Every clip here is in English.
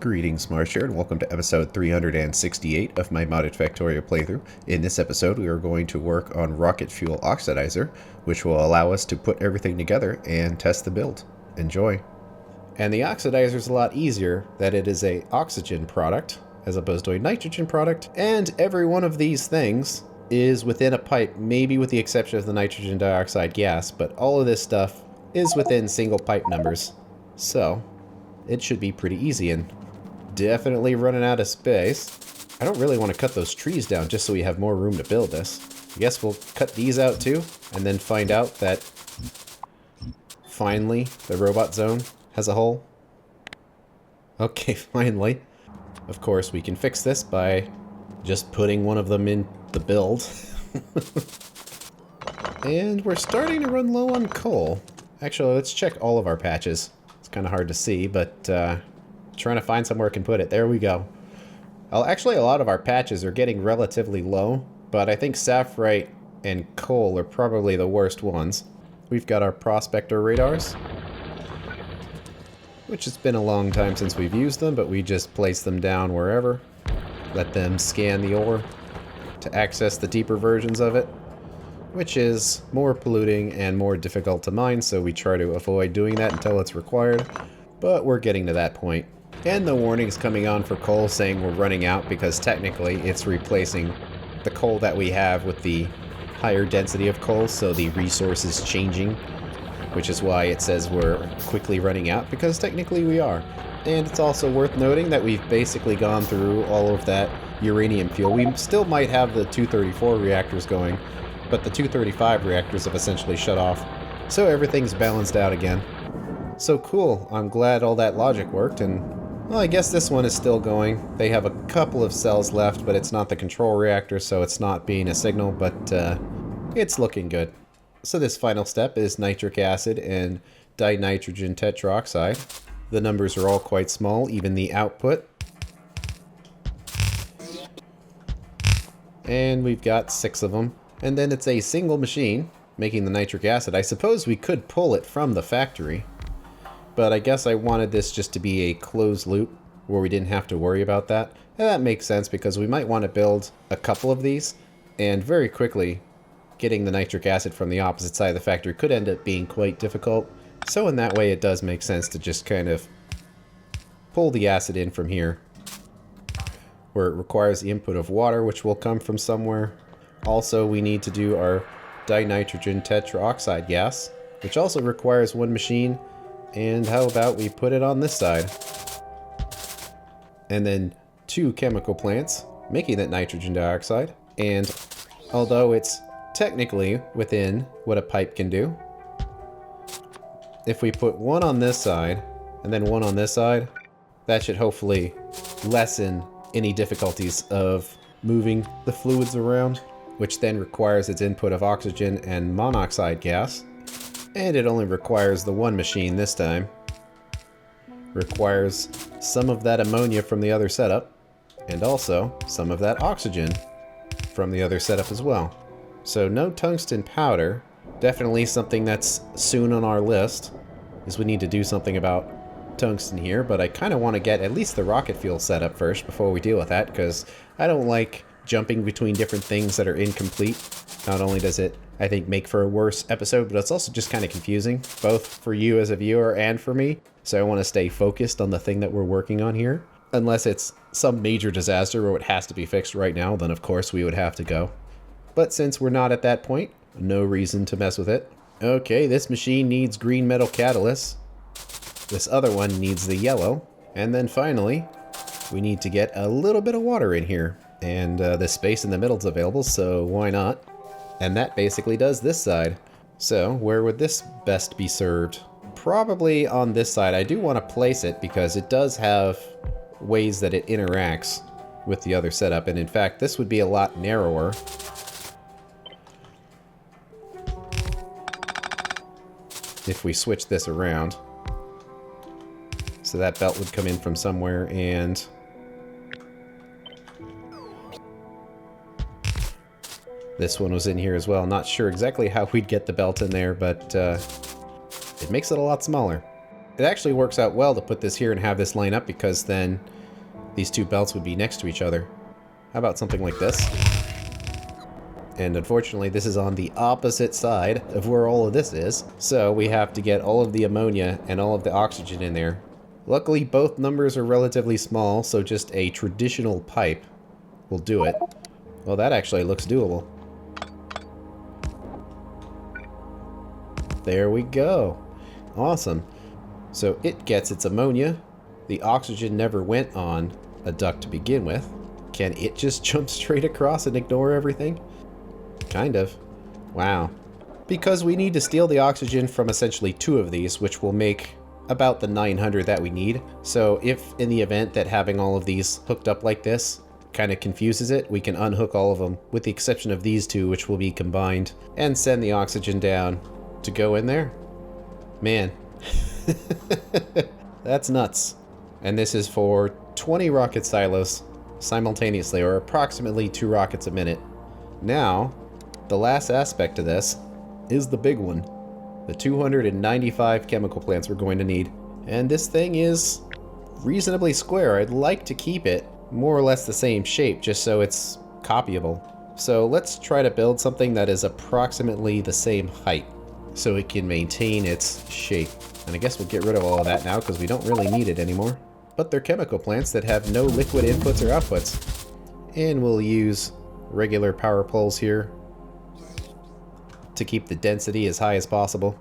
Greetings, Marsh here, and welcome to episode 368 of my modded Factorio playthrough. In this episode, we are going to work on rocket fuel oxidizer, which will allow us to put everything together and test the build. Enjoy. And the oxidizer is a lot easier that it is a oxygen product as opposed to a nitrogen product, and every one of these things is within a pipe, maybe with the exception of the nitrogen dioxide gas, but all of this stuff is within single pipe numbers. So it should be pretty easy, and definitely running out of space. I don't really want to cut those trees down just so we have more room to build this. I guess we'll cut these out too, and then find out that finally the robot zone has a hole. Okay, finally. Of course, we can fix this by just putting one of them in the build. And we're starting to run low on coal. Actually, let's check all of our patches. It's kind of hard to see, but trying to find somewhere I can put it. There we go. Actually, a lot of our patches are getting relatively low, but I think sapphire and coal are probably the worst ones. We've got our prospector radars, which has been a long time since we've used them, but we just place them down wherever. Let them scan the ore to access the deeper versions of it, which is more polluting and more difficult to mine, so we try to avoid doing that until it's required, but we're getting to that point. And the warning's coming on for coal saying we're running out because technically it's replacing the coal that we have with the higher density of coal, so the resource is changing, which is why it says we're quickly running out, because technically we are. And it's also worth noting that we've basically gone through all of that uranium fuel. We still might have the 234 reactors going, but the 235 reactors have essentially shut off, so everything's balanced out again. So cool, I'm glad all that logic worked, and well, I guess this one is still going. They have a couple of cells left, but it's not the control reactor, so it's not being a signal, but it's looking good. So this final step is nitric acid and dinitrogen tetroxide. The numbers are all quite small, even the output. And we've got 6 of them. And then it's a single machine making the nitric acid. I suppose we could pull it from the factory, but I guess I wanted this just to be a closed loop where we didn't have to worry about that. And that makes sense because we might want to build a couple of these, and very quickly getting the nitric acid from the opposite side of the factory could end up being quite difficult. So in that way it does make sense to just kind of pull the acid in from here, where it requires the input of water, which will come from somewhere. Also, we need to do our dinitrogen tetroxide gas, which also requires one machine. And how about we put it on this side? And then 2 chemical plants making that nitrogen dioxide. And although it's technically within what a pipe can do, if we put one on this side and then one on this side, that should hopefully lessen any difficulties of moving the fluids around, which then requires its input of oxygen and monoxide gas. And it only requires the one machine this time. Requires some of that ammonia from the other setup, and also some of that oxygen from the other setup as well. So no tungsten powder. Definitely something that's soon on our list, is we need to do something about tungsten here, but I kind of want to get at least the rocket fuel set up first before we deal with that, because I don't like jumping between different things that are incomplete. Not only does it, I think, make for a worse episode, but it's also just kind of confusing, both for you as a viewer and for me. So I want to stay focused on the thing that we're working on here. Unless it's some major disaster where it has to be fixed right now, then of course we would have to go. But since we're not at that point, no reason to mess with it. Okay, this machine needs green metal catalysts. This other one needs the yellow. And then finally, we need to get a little bit of water in here. And the space in the middle is available, so why not? And that basically does this side. So where would this best be served? Probably on this side. I do want to place it because it does have ways that it interacts with the other setup. And in fact, this would be a lot narrower. If we switch this around. So that belt would come in from somewhere, and this one was in here as well. Not sure exactly how we'd get the belt in there, but it makes it a lot smaller. It actually works out well to put this here and have this line up, because then these two belts would be next to each other. How about something like this? And unfortunately, this is on the opposite side of where all of this is. So we have to get all of the ammonia and all of the oxygen in there. Luckily, both numbers are relatively small, so just a traditional pipe will do it. Well, that actually looks doable. There we go. Awesome. So it gets its ammonia. The oxygen never went on a duct to begin with. Can it just jump straight across and ignore everything? Kind of. Wow. Because we need to steal the oxygen from essentially 2 of these, which will make about the 900 that we need. So if in the event that having all of these hooked up like this kind of confuses it, we can unhook all of them, with the exception of these 2, which will be combined, and send the oxygen down to go in there. Man. That's nuts. And this is for 20 rocket silos simultaneously, or approximately 2 rockets a minute. Now, the last aspect of this is the big one. The 295 chemical plants we're going to need. And this thing is reasonably square. I'd like to keep it more or less the same shape, just so it's copyable. So let's try to build something that is approximately the same height, so it can maintain its shape. And I guess we'll get rid of all of that now, because we don't really need it anymore. But they're chemical plants that have no liquid inputs or outputs. And we'll use regular power poles here to keep the density as high as possible.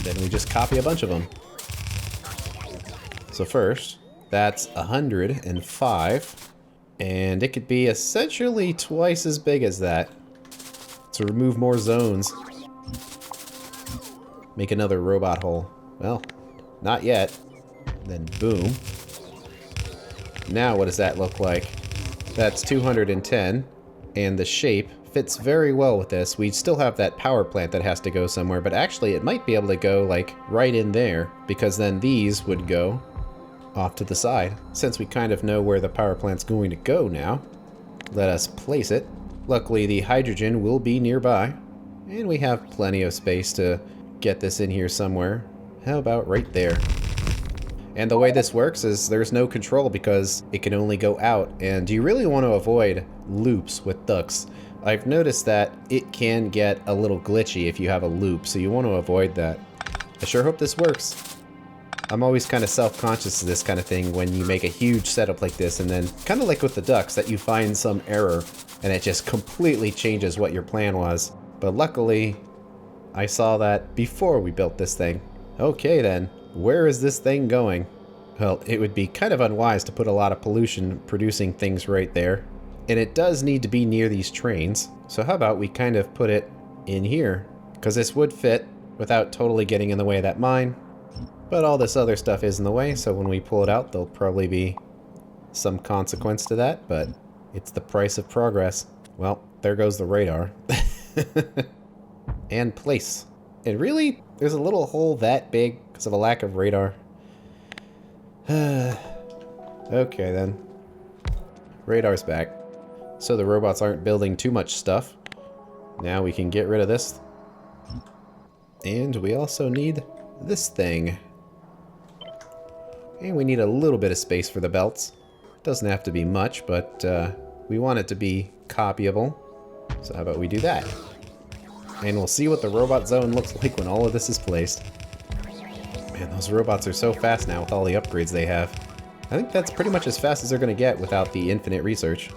Then we just copy a bunch of them. So first, that's 105, and it could be essentially twice as big as that to remove more zones. Make another robot hole. Well, not yet. Then boom. Now what does that look like? That's 210, and the shape fits very well with this. We still have that power plant that has to go somewhere, but actually it might be able to go like right in there, because then these would go off to the side. Since we kind of know where the power plant's going to go now, let us place it. Luckily the hydrogen will be nearby, and we have plenty of space to get this in here somewhere. How about right there? And the way this works is there's no control because it can only go out, and you really want to avoid loops with ducts. I've noticed that it can get a little glitchy if you have a loop, so you want to avoid that. I sure hope this works. I'm always kind of self-conscious of this kind of thing when you make a huge setup like this, and then, kind of like with the ducts, that you find some error and it just completely changes what your plan was. But luckily, I saw that before we built this thing. Okay then, where is this thing going? Well, it would be kind of unwise to put a lot of pollution producing things right there. And it does need to be near these trains. So how about we kind of put it in here? Because this would fit without totally getting in the way of that mine. But all this other stuff is in the way, so when we pull it out, there'll probably be some consequence to that, but it's the price of progress. Well, there goes the radar. And place. And really, there's a little hole that big because of a lack of radar. Okay then. Radar's back. So the robots aren't building too much stuff. Now we can get rid of this. And we also need this thing. And we need a little bit of space for the belts. Doesn't have to be much, but we want it to be copyable. So how about we do that? And we'll see what the robot zone looks like when all of this is placed. Man, those robots are so fast now with all the upgrades they have. I think that's pretty much as fast as they're going to get without the infinite research.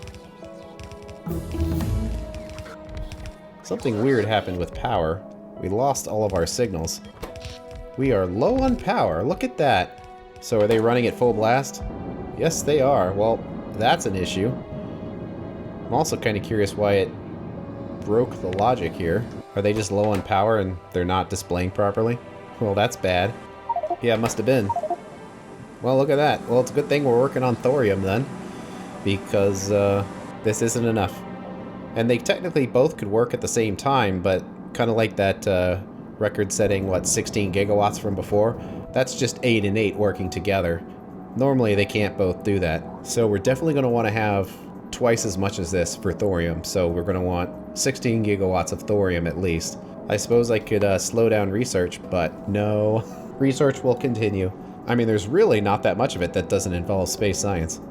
Something weird happened with power. We lost all of our signals. We are low on power. Look at that. So are they running at full blast? Yes, they are. Well, that's an issue. I'm also kind of curious why it broke the logic here. Are they just low on power and they're not displaying properly? Well, that's bad. Yeah, it must have been. Well, look at that. Well, it's a good thing we're working on thorium then, because this isn't enough. And they technically both could work at the same time, but kind of like that record-setting, 16 gigawatts from before? That's just 8 and 8 working together. Normally, they can't both do that. So we're definitely going to want to have twice as much as this for thorium, so we're going to want 16 gigawatts of thorium at least. I suppose I could slow down research, but no. Research will continue. I mean, there's really not that much of it that doesn't involve space science.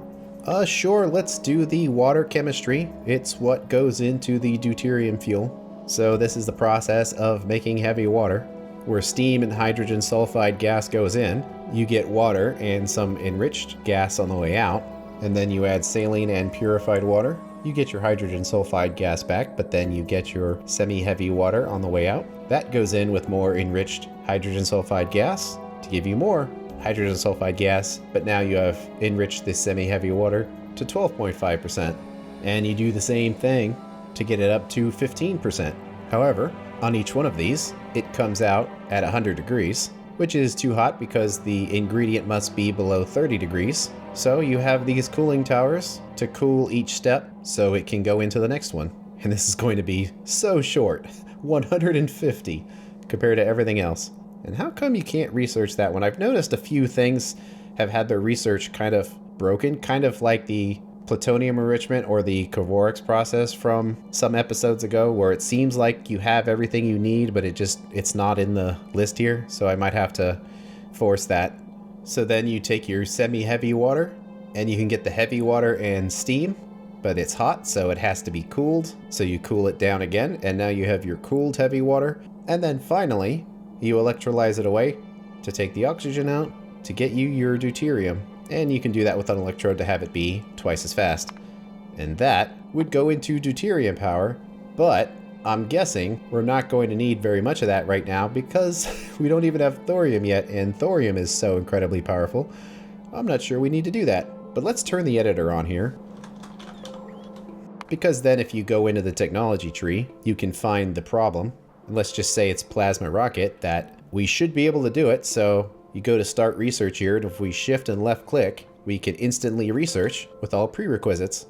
Sure, let's do the water chemistry. It's what goes into the deuterium fuel. So this is the process of making heavy water, where steam and hydrogen sulfide gas goes in. You get water and some enriched gas on the way out, and then you add saline and purified water. You get your hydrogen sulfide gas back, but then you get your semi-heavy water on the way out. That goes in with more enriched hydrogen sulfide gas to give you more hydrogen sulfide gas, but now you have enriched this semi-heavy water to 12.5%. And you do the same thing to get it up to 15%. However, on each one of these, it comes out at 100 degrees, which is too hot because the ingredient must be below 30 degrees. So you have these cooling towers to cool each step so it can go into the next one. And this is going to be so short, 150 compared to everything else. And how come you can't research that one? I've noticed a few things have had their research kind of broken, kind of like the plutonium enrichment or the Cavorex process from some episodes ago, where it seems like you have everything you need, but it's not in the list here. So I might have to force that. So then you take your semi-heavy water and you can get the heavy water and steam, but it's hot, so it has to be cooled. So you cool it down again, and now you have your cooled heavy water. And then finally, you electrolyze it away to take the oxygen out to get you your deuterium. And you can do that with an electrode to have it be twice as fast. And that would go into deuterium power, but I'm guessing we're not going to need very much of that right now because we don't even have thorium yet, and thorium is so incredibly powerful. I'm not sure we need to do that. But let's turn the editor on here, because then if you go into the technology tree, you can find the problem. And let's just say it's plasma rocket, that we should be able to do it. So you go to start research here, and if we shift and left click, we can instantly research with all prerequisites,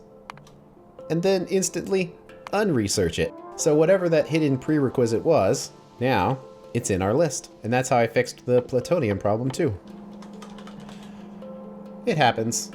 and then instantly unresearch it. So whatever that hidden prerequisite was, now it's in our list. And that's how I fixed the plutonium problem too. It happens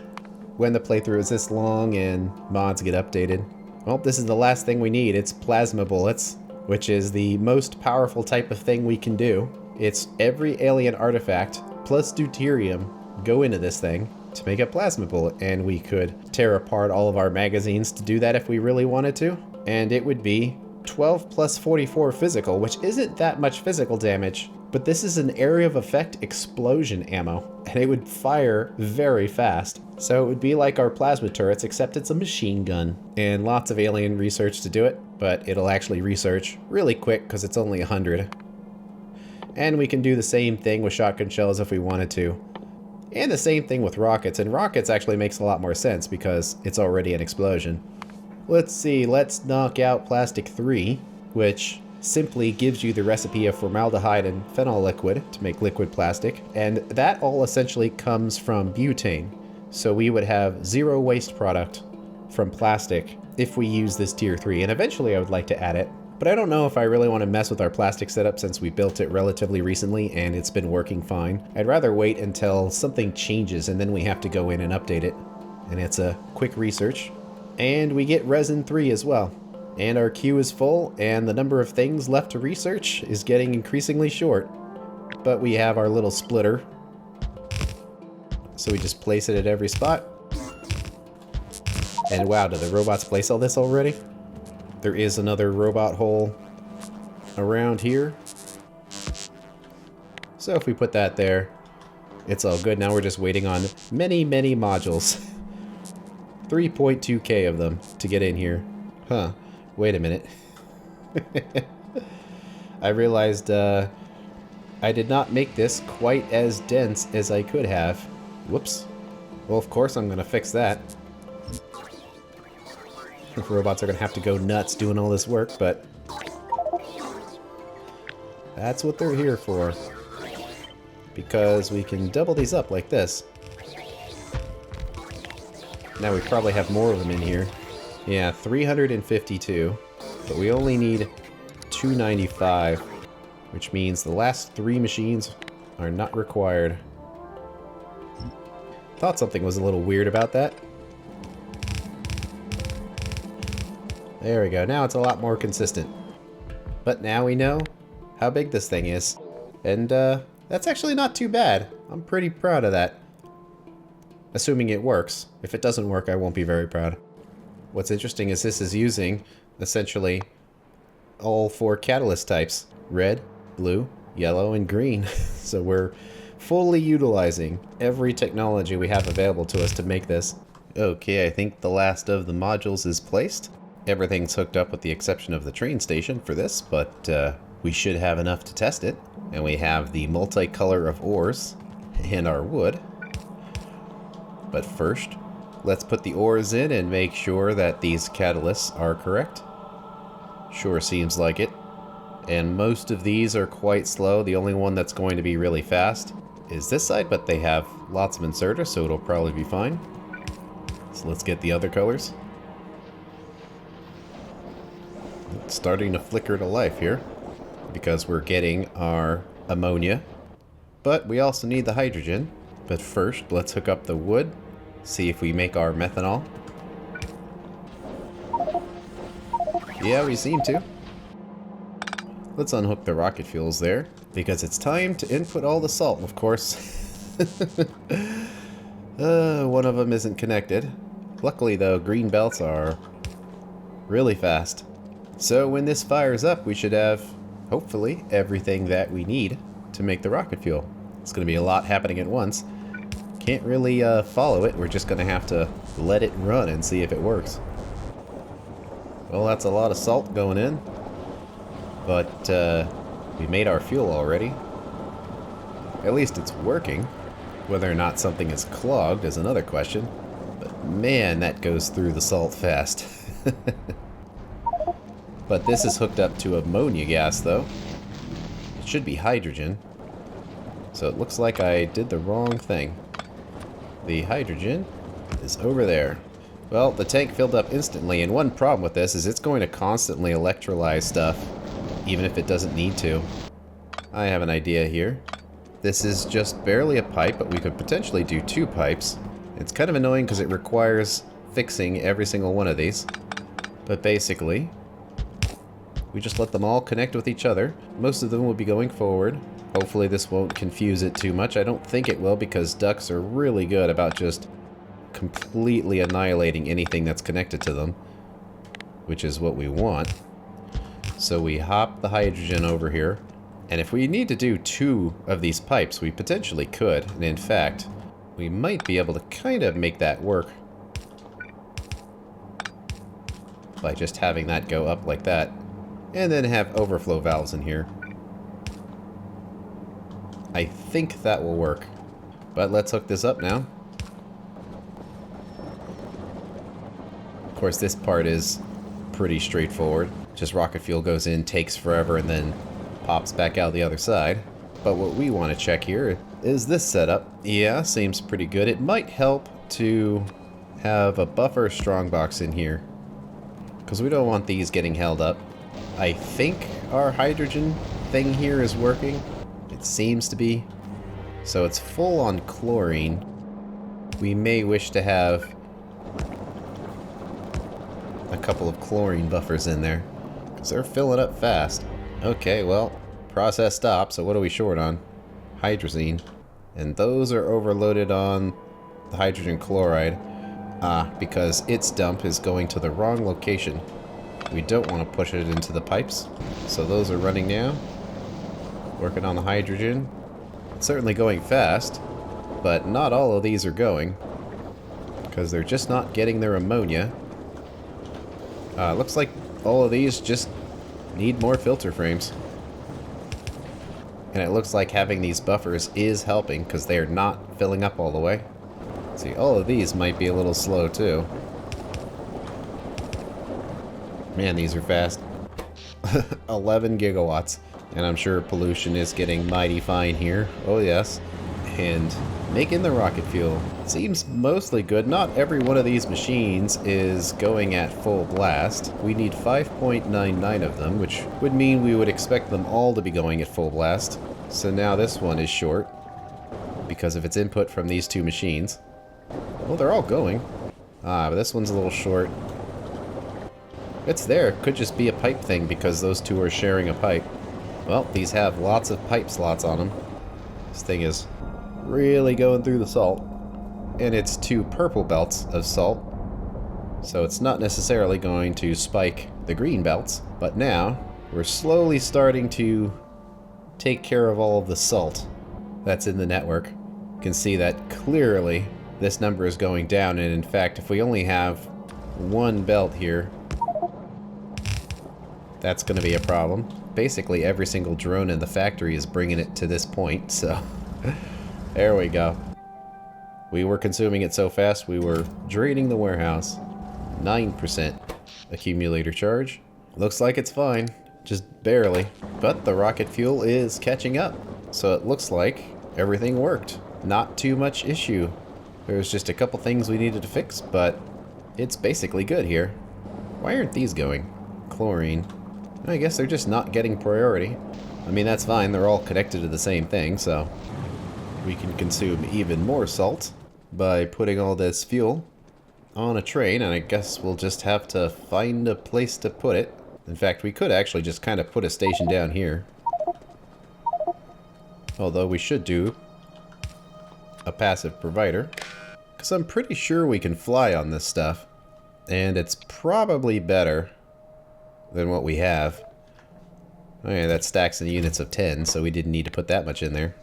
when the playthrough is this long and mods get updated. Well, this is the last thing we need. It's plasma bullets, which is the most powerful type of thing we can do. It's every alien artifact plus deuterium go into this thing to make a plasma bullet, and we could tear apart all of our magazines to do that if we really wanted to. And it would be 12 plus 44 physical, which isn't that much physical damage, but this is an area of effect explosion ammo, and it would fire very fast. So it would be like our plasma turrets, except it's a machine gun. And lots of alien research to do it, but it'll actually research really quick because it's only 100. And we can do the same thing with shotgun shells if we wanted to. And the same thing with rockets, and rockets actually makes a lot more sense because it's already an explosion. Let's see, let's knock out plastic 3, which simply gives you the recipe of formaldehyde and phenol liquid to make liquid plastic, and that all essentially comes from butane. So we would have 0 waste product from plastic if we use this tier 3, and eventually I would like to add it. But I don't know if I really want to mess with our plastic setup since we built it relatively recently and it's been working fine. I'd rather wait until something changes and then we have to go in and update it. And it's a quick research. And we get resin 3 as well. And our queue is full, and the number of things left to research is getting increasingly short. But we have our little splitter, so we just place it at every spot. And wow, do the robots place all this already? There is another robot hole around here. So if we put that there, it's all good. Now we're just waiting on many, many modules. 3.2k of them to get in here. Huh. Wait a minute. I realized I did not make this quite as dense as I could have. Whoops. Well, of course I'm going to fix that. Robots are going to have to go nuts doing all this work, but that's what they're here for. Because we can double these up like this. Now we probably have more of them in here. Yeah, 352. But we only need 295. Which means the last 3 machines are not required. Thought something was a little weird about that. There we go. Now it's a lot more consistent. But now we know how big this thing is. And That's actually not too bad. I'm pretty proud of that. Assuming it works. If it doesn't work, I won't be very proud. What's interesting is this is using, essentially, all 4 catalyst types. Red, blue, yellow, and green. So we're fully utilizing every technology we have available to us to make this. Okay, I think the last of the modules is placed. Everything's hooked up with the exception of the train station for this, but we should have enough to test it. And we have the multicolor of ores and our wood. But first, let's put the ores in and make sure that these catalysts are correct. Sure seems like it. And most of these are quite slow. The only one that's going to be really fast is this side, but they have lots of inserters, so it'll probably be fine. So let's get the other colors. It's starting to flicker to life here because we're getting our ammonia. But we also need the hydrogen. But first, let's hook up the wood, see if we make our methanol. Yeah, we seem to. Let's unhook the rocket fuels there, because it's time to input all the salt, of course. One of them isn't connected. Luckily though, green belts are really fast. So when this fires up, we should have, hopefully, everything that we need to make the rocket fuel. It's going to be a lot happening at once. Can't really follow it. We're just going to have to let it run and see if it works. Well, that's a lot of salt going in. But we made our fuel already. At least it's working. Whether or not something is clogged is another question. But man, that goes through the salt fast. But this is hooked up to ammonia gas, though. It should be hydrogen. So it looks like I did the wrong thing. The hydrogen is over there. Well, the tank filled up instantly, and one problem with this is it's going to constantly electrolyze stuff, even if it doesn't need to. I have an idea here. This is just barely a pipe, but we could potentially do 2 pipes. It's kind of annoying because it requires fixing every single one of these. But basically, we just let them all connect with each other. Most of them will be going forward. Hopefully this won't confuse it too much. I don't think it will, because ducks are really good about just completely annihilating anything that's connected to them, which is what we want. So we hop the hydrogen over here, and if we need to do 2 of these pipes, we potentially could, and in fact, we might be able to kind of make that work by just having that go up like that, and then have overflow valves in here. I think that will work. But let's hook this up now. Of course, this part is pretty straightforward. Just rocket fuel goes in, takes forever, and then pops back out the other side. But what we want to check here is this setup. Yeah, seems pretty good. It might help to have a buffer strongbox in here, because we don't want these getting held up. I think our hydrogen thing here is working. It seems to be. So it's full on chlorine. We may wish to have a couple of chlorine buffers in there, because they're filling up fast. Okay, well, process stopped, so what are we short on? Hydrazine. And those are overloaded on the hydrogen chloride. Because its dump is going to the wrong location. We don't want to push it into the pipes. So those are running now. Working on the hydrogen. It's certainly going fast, but not all of these are going, because they're just not getting their ammonia. Looks like all of these just need more filter frames. And it looks like having these buffers is helping, because they are not filling up all the way. See, all of these might be a little slow too. Man, these are fast. 11 gigawatts. And I'm sure pollution is getting mighty fine here. Oh yes. And making the rocket fuel seems mostly good. Not every one of these machines is going at full blast. We need 5.99 of them, which would mean we would expect them all to be going at full blast. So now this one is short because of its input from these 2 machines. Well, they're all going. But this one's a little short. It's there. Could just be a pipe thing because those 2 are sharing a pipe. Well, these have lots of pipe slots on them. This thing is really going through the salt. And it's 2 purple belts of salt. So it's not necessarily going to spike the green belts. But now, we're slowly starting to take care of all of the salt that's in the network. You can see that clearly this number is going down. And in fact, if we only have 1 belt here, that's going to be a problem. Basically, every single drone in the factory is bringing it to this point, so there we go. We were consuming it so fast, we were draining the warehouse. 9% accumulator charge. Looks like it's fine, just barely. But the rocket fuel is catching up, so it looks like everything worked. Not too much issue. There's just a couple things we needed to fix, but it's basically good here. Why aren't these going? Chlorine. I guess they're just not getting priority. I mean, that's fine, they're all connected to the same thing, so we can consume even more salt by putting all this fuel on a train, and I guess we'll just have to find a place to put it. In fact, we could actually just kind of put a station down here. Although we should do a passive provider, because I'm pretty sure we can fly on this stuff, and it's probably better than what we have. Okay, that stacks in units of 10, so we didn't need to put that much in there.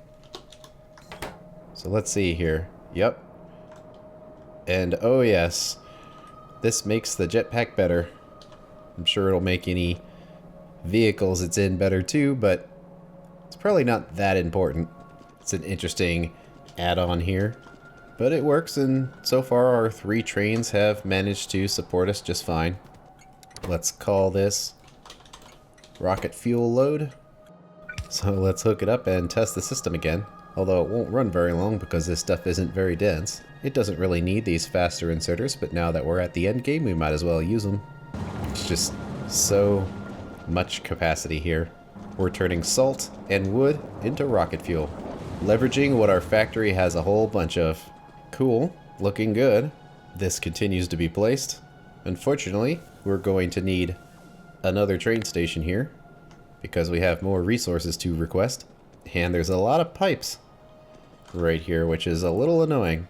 So let's see here. Yep. And oh yes, this makes the jetpack better. I'm sure it'll make any vehicles it's in better too, but it's probably not that important. It's an interesting add-on here, but it works, and so far our 3 trains have managed to support us just fine. Let's call this rocket fuel load. So let's hook it up and test the system again. Although it won't run very long because this stuff isn't very dense. It doesn't really need these faster inserters, but now that we're at the end game, we might as well use them. It's just so much capacity here. We're turning salt and wood into rocket fuel, leveraging what our factory has a whole bunch of. Cool, looking good. This continues to be placed. Unfortunately, we're going to need another train station here because we have more resources to request. And there's a lot of pipes right here, which is a little annoying.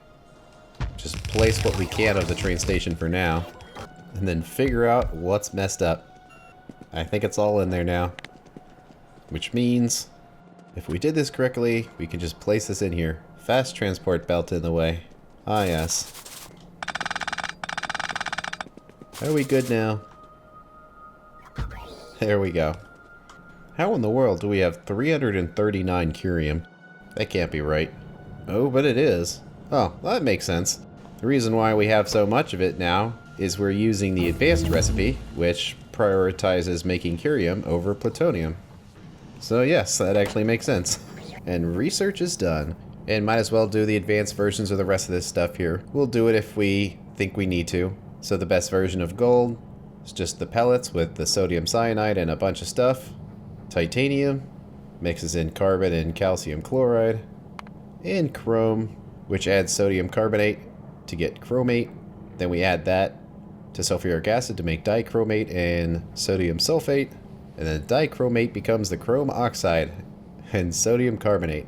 Just place what we can of the train station for now, and then figure out what's messed up. I think it's all in there now, which means if we did this correctly, we can just place this in here. Fast transport belt in the way. Ah yes. Are we good now? There we go. How in the world do we have 339 curium? That can't be right. Oh, but it is. Oh, well, that makes sense. The reason why we have so much of it now is we're using the advanced recipe, which prioritizes making curium over plutonium. So yes, that actually makes sense. And research is done. And might as well do the advanced versions of the rest of this stuff here. We'll do it if we think we need to. So the best version of gold is just the pellets with the sodium cyanide and a bunch of stuff. Titanium mixes in carbon and calcium chloride, and chrome, which adds sodium carbonate to get chromate. Then we add that to sulfuric acid to make dichromate and sodium sulfate, and then dichromate becomes the chrome oxide and sodium carbonate.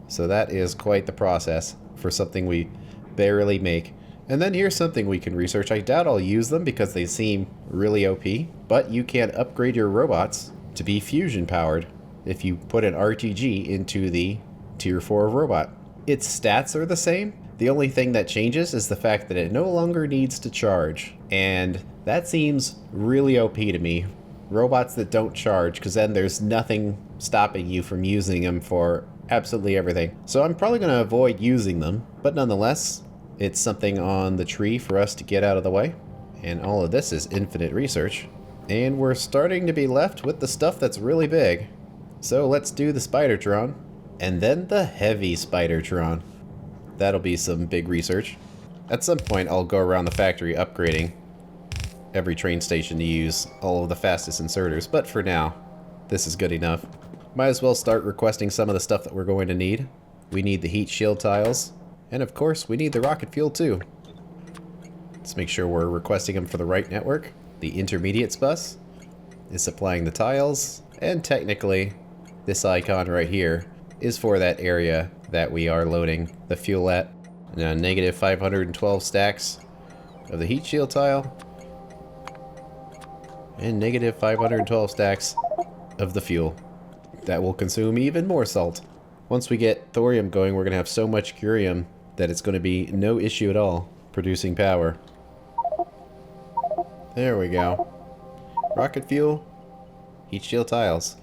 So that is quite the process for something we barely make. And then here's something we can research. I doubt I'll use them because they seem really OP, but you can upgrade your robots to be fusion powered if you put an RTG into the tier 4 robot. Its stats are the same. The only thing that changes is the fact that it no longer needs to charge, and that seems really OP to me. Robots that don't charge, because then there's nothing stopping you from using them for absolutely everything. So I'm probably going to avoid using them, but nonetheless, it's something on the tree for us to get out of the way. And all of this is infinite research. And we're starting to be left with the stuff that's really big. So let's do the Spidertron, and then the heavy Spidertron. That'll be some big research. At some point I'll go around the factory upgrading every train station to use all of the fastest inserters, but for now, this is good enough. Might as well start requesting some of the stuff that we're going to need. We need the heat shield tiles, and of course we need the rocket fuel too. Let's make sure we're requesting them for the right network. The intermediates bus is supplying the tiles, and technically this icon right here is for that area that we are loading the fuel at. Now, negative 512 stacks of the heat shield tile. And negative 512 stacks of the fuel. That will consume even more salt. Once we get thorium going, we're going to have so much curium that it's going to be no issue at all producing power. There we go. Rocket fuel, heat shield tiles.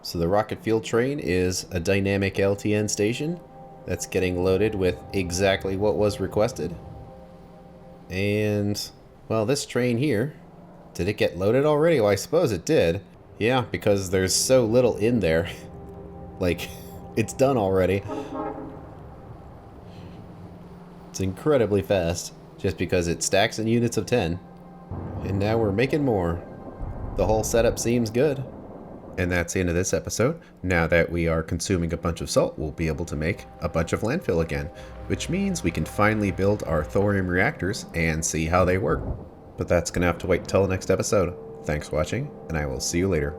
So the rocket fuel train is a dynamic LTN station that's getting loaded with exactly what was requested. And, well, this train here, did it get loaded already? Well, I suppose it did. Yeah, because there's so little in there. Like, it's done already. It's incredibly fast, just because it stacks in units of 10. And now we're making more. The whole setup seems good. And that's the end of this episode. Now that we are consuming a bunch of salt, we'll be able to make a bunch of landfill again, which means we can finally build our thorium reactors and see how they work. But that's going to have to wait until the next episode. Thanks for watching, and I will see you later.